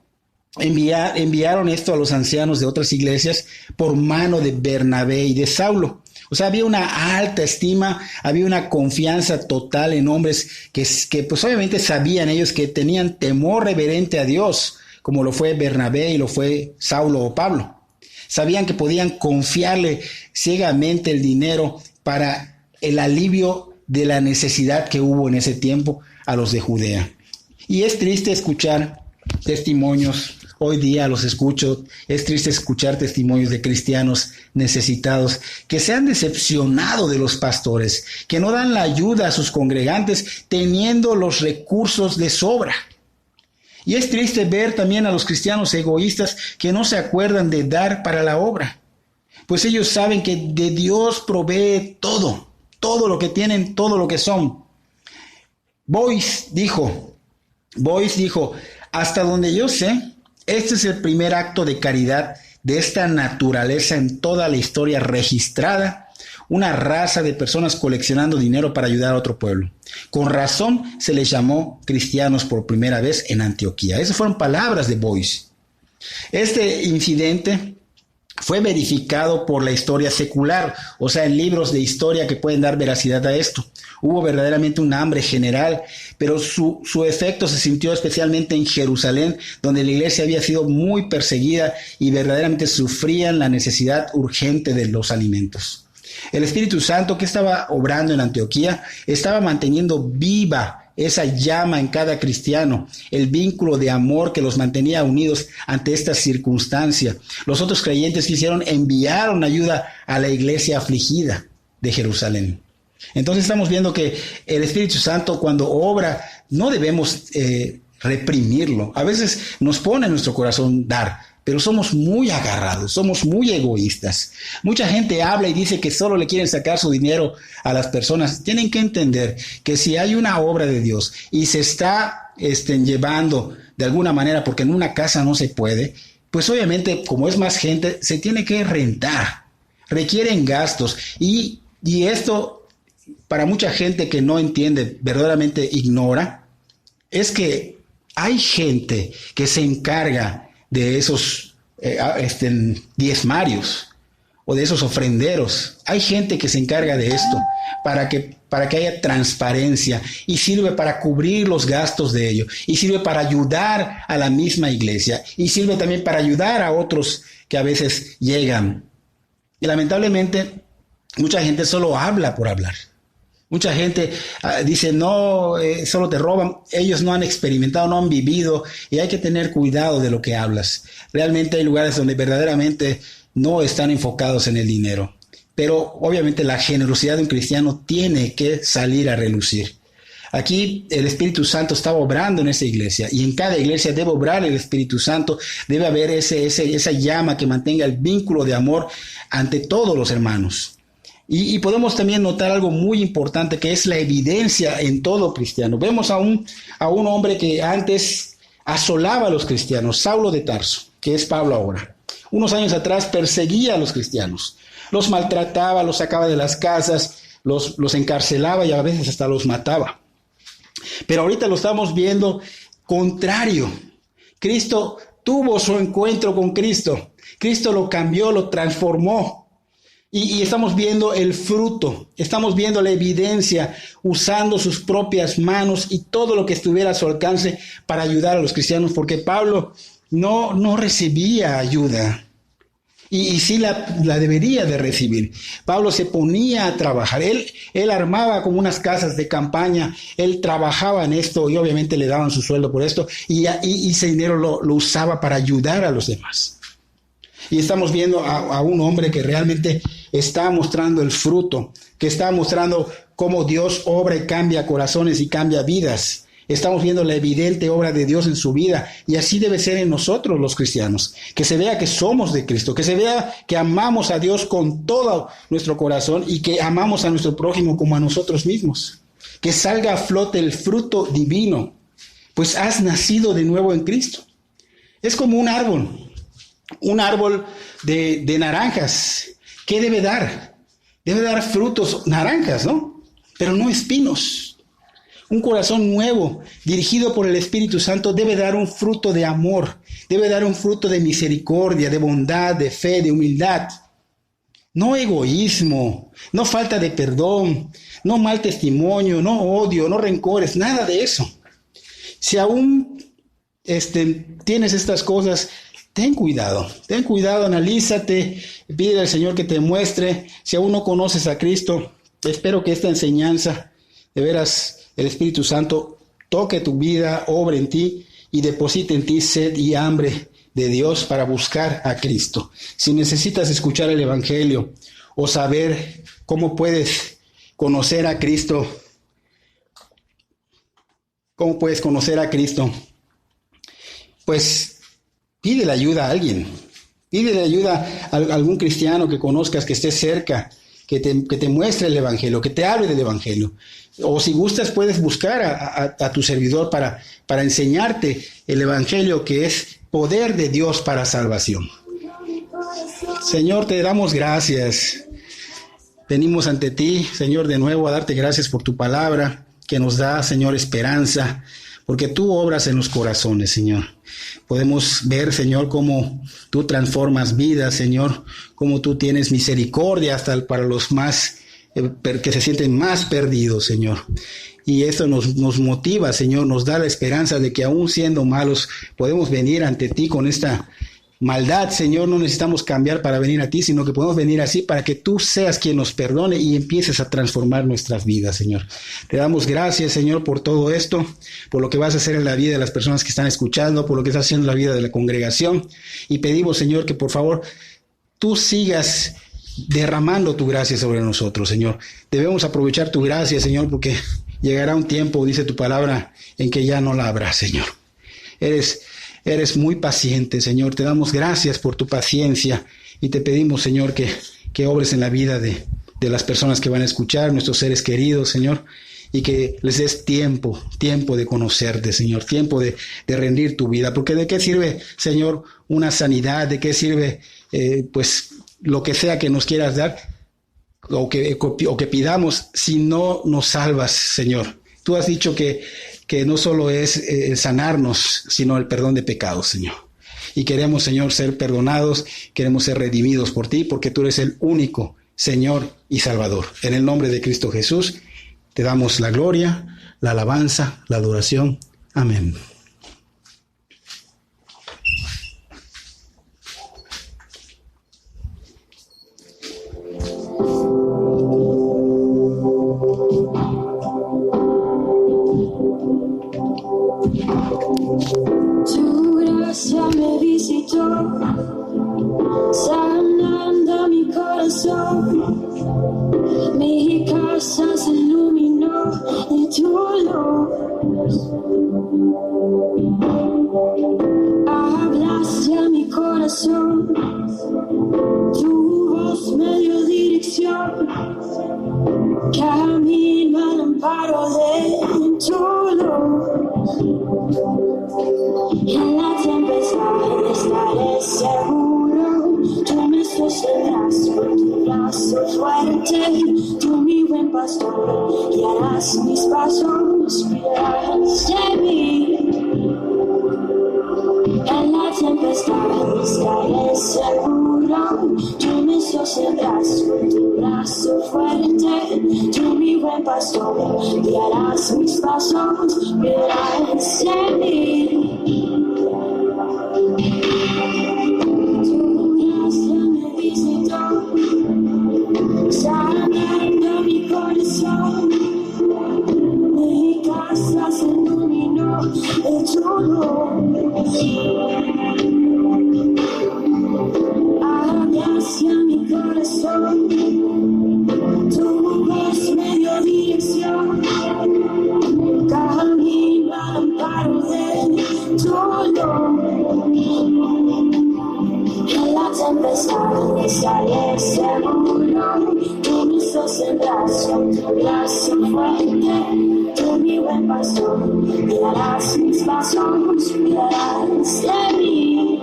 enviaron esto a los ancianos de otras iglesias por mano de Bernabé y de Saulo. O sea, había una alta estima, había una confianza total en hombres que pues obviamente sabían ellos que tenían temor reverente a Dios, como lo fue Bernabé y lo fue Saulo o Pablo. Sabían que podían confiarle ciegamente el dinero para el alivio de la necesidad que hubo en ese tiempo a los de Judea. Y es triste escuchar testimonios, hoy día los escucho, es triste escuchar testimonios de cristianos necesitados que se han decepcionado de los pastores, que no dan la ayuda a sus congregantes teniendo los recursos de sobra. Y es triste ver también a los cristianos egoístas que no se acuerdan de dar para la obra, pues ellos saben que de Dios provee todo lo que tienen, todo lo que son. Boyce dijo, hasta donde yo sé, este es el primer acto de caridad de esta naturaleza en toda la historia registrada, una raza de personas coleccionando dinero para ayudar a otro pueblo. Con razón se les llamó cristianos por primera vez en Antioquía. Esas fueron palabras de Boyce. Este incidente fue verificado por la historia secular, o sea, en libros de historia que pueden dar veracidad a esto. Hubo verdaderamente un hambre general, pero su efecto se sintió especialmente en Jerusalén, donde la iglesia había sido muy perseguida y verdaderamente sufrían la necesidad urgente de los alimentos. El Espíritu Santo, que estaba obrando en Antioquía, estaba manteniendo viva esa llama en cada cristiano, el vínculo de amor que los mantenía unidos ante esta circunstancia. Los otros creyentes que hicieron enviaron ayuda a la iglesia afligida de Jerusalén. Entonces estamos viendo que el Espíritu Santo, cuando obra, no debemos reprimirlo. A veces nos pone en nuestro corazón dar, pero somos muy agarrados, somos muy egoístas. Mucha gente habla y dice que solo le quieren sacar su dinero a las personas. Tienen que entender que si hay una obra de Dios y se está llevando de alguna manera, porque en una casa no se puede, pues obviamente como es más gente, se tiene que rentar. Requieren gastos y esto, para mucha gente que no entiende, verdaderamente ignora, es que hay gente que se encarga de esos diezmarios o de esos ofrenderos. Hay gente que se encarga de esto para que haya transparencia, y sirve para cubrir los gastos de ello, y sirve para ayudar a la misma iglesia, y sirve también para ayudar a otros que a veces llegan. Y lamentablemente mucha gente solo habla por hablar. Mucha gente dice, no, solo te roban. Ellos no han experimentado, no han vivido, y hay que tener cuidado de lo que hablas. Realmente hay lugares donde verdaderamente no están enfocados en el dinero. Pero obviamente la generosidad de un cristiano tiene que salir a relucir. Aquí el Espíritu Santo estaba obrando en esa iglesia, y en cada iglesia debe obrar el Espíritu Santo. Debe haber esa llama que mantenga el vínculo de amor ante todos los hermanos. Y podemos también notar algo muy importante, que es la evidencia en todo cristiano. Vemos a un hombre que antes asolaba a los cristianos, Saulo de Tarso, que es Pablo ahora. Unos años atrás perseguía a los cristianos, los maltrataba, los sacaba de las casas, los encarcelaba y a veces hasta los mataba. Pero ahorita lo estamos viendo contrario. Cristo tuvo su encuentro con Cristo. Cristo lo cambió, lo transformó. Y estamos viendo el fruto, estamos viendo la evidencia, usando sus propias manos y todo lo que estuviera a su alcance para ayudar a los cristianos, porque Pablo no recibía ayuda. Y sí la debería de recibir. Pablo se ponía a trabajar. Él armaba como unas casas de campaña. Él trabajaba en esto y obviamente le daban su sueldo por esto. Y ese dinero lo usaba para ayudar a los demás. Y estamos viendo a un hombre que realmente está mostrando el fruto, que está mostrando cómo Dios obra y cambia corazones y cambia vidas. Estamos viendo la evidente obra de Dios en su vida, y así debe ser en nosotros los cristianos. Que se vea que somos de Cristo, que se vea que amamos a Dios con todo nuestro corazón y que amamos a nuestro prójimo como a nosotros mismos. Que salga a flote el fruto divino, pues has nacido de nuevo en Cristo. Es como un árbol de naranjas. ¿Qué debe dar? Debe dar frutos naranjas, ¿no? Pero no espinos. Un corazón nuevo, dirigido por el Espíritu Santo, debe dar un fruto de amor, debe dar un fruto de misericordia, de bondad, de fe, de humildad. No egoísmo, no falta de perdón, no mal testimonio, no odio, no rencores, nada de eso. Si aún tienes estas cosas, ten cuidado, analízate, pide al Señor que te muestre. Si aún no conoces a Cristo, espero que esta enseñanza, de veras, el Espíritu Santo toque tu vida, obre en ti y deposite en ti sed y hambre de Dios para buscar a Cristo. Si necesitas escuchar el Evangelio o saber cómo puedes conocer a Cristo, pues pídele ayuda a alguien. Pídele ayuda a algún cristiano que conozcas, que esté cerca, que te muestre el Evangelio, que te hable del Evangelio. O si gustas, puedes buscar a tu servidor para enseñarte el Evangelio, que es poder de Dios para salvación. Señor, te damos gracias. Venimos ante ti, Señor, de nuevo a darte gracias por tu palabra, que nos da, Señor, esperanza, porque tú obras en los corazones, Señor. Podemos ver, Señor, cómo tú transformas vidas, Señor, cómo tú tienes misericordia hasta para los más que se sienten más perdidos, Señor. Y esto nos motiva, Señor, nos da la esperanza de que aún siendo malos podemos venir ante ti con esta maldad, Señor. No necesitamos cambiar para venir a ti, sino que podemos venir así para que tú seas quien nos perdone y empieces a transformar nuestras vidas, Señor. Te damos gracias, Señor, por todo esto, por lo que vas a hacer en la vida de las personas que están escuchando, por lo que estás haciendo en la vida de la congregación. Y pedimos, Señor, que por favor tú sigas derramando tu gracia sobre nosotros, Señor. Debemos aprovechar tu gracia, Señor, porque llegará un tiempo, dice tu palabra, en que ya no la habrá, Señor. Eres muy paciente, Señor. Te damos gracias por tu paciencia y te pedimos, Señor, que obres en la vida de las personas que van a escuchar, nuestros seres queridos, Señor, y que les des tiempo de conocerte, Señor, tiempo de rendir tu vida. Porque ¿de qué sirve, Señor, una sanidad? ¿De qué sirve, pues, lo que sea que nos quieras dar o que pidamos si no nos salvas, Señor? Tú has dicho que no solo es sanarnos, sino el perdón de pecados, Señor. y queremos, Señor, ser perdonados, queremos ser redimidos por ti, porque tú eres el único Señor y Salvador. En el nombre de Cristo Jesús, te damos la gloria, la alabanza, la adoración. Amén. Tu gracia me visitó, sanando mi corazón. Mi casa se iluminó de tu luz. Hablaste a mi corazón, tu voz me dio dirección. Camino al amparo de tu luz. En la tempestad estaré seguro, tú me sostendrás con tu brazo fuerte, tú mi buen pastor, guiarás mis pasos, cuidarás de mí. En la tempestad estaré seguro, tú me sostendrás con tu brazo fuerte, tú mi buen pastor, guiarás mis pasos, cuidarás de mí. Tu gracia me visitó, sanando mi corazón. Mi casa se iluminó de tu luz. Hablaste a mi corazón, tu voz me dio dirección. Camino al amparo de tu luz. En la tempestad estaré seguro, tú me sostendrás con tu brazo fuerte, tú mi buen pastor, guiarás mis pasos, cuidarás de mí.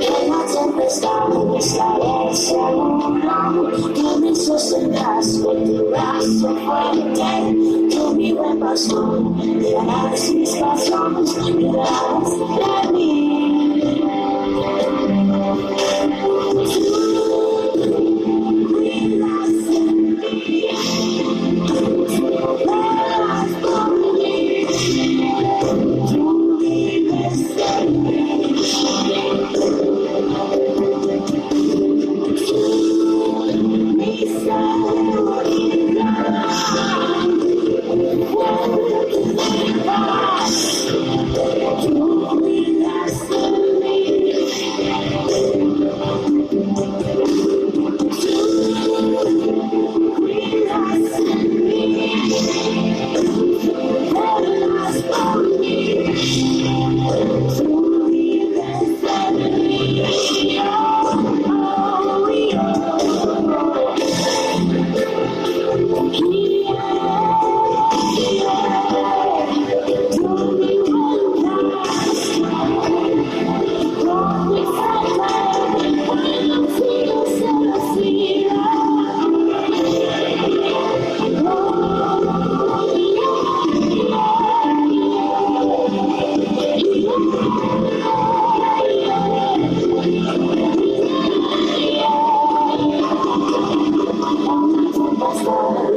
En la tempestad estaré seguro, tú me sostendrás con tu brazo fuerte, tú mi buen pastor, guiarás mis pasos, cuidarás de mí.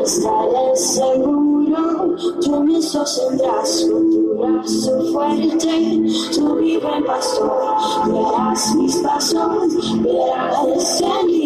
Estaré seguro, tú me sostendrás con tu brazo fuerte, tú mi buen pastor, guiarás mis pasos, guiarás en mí.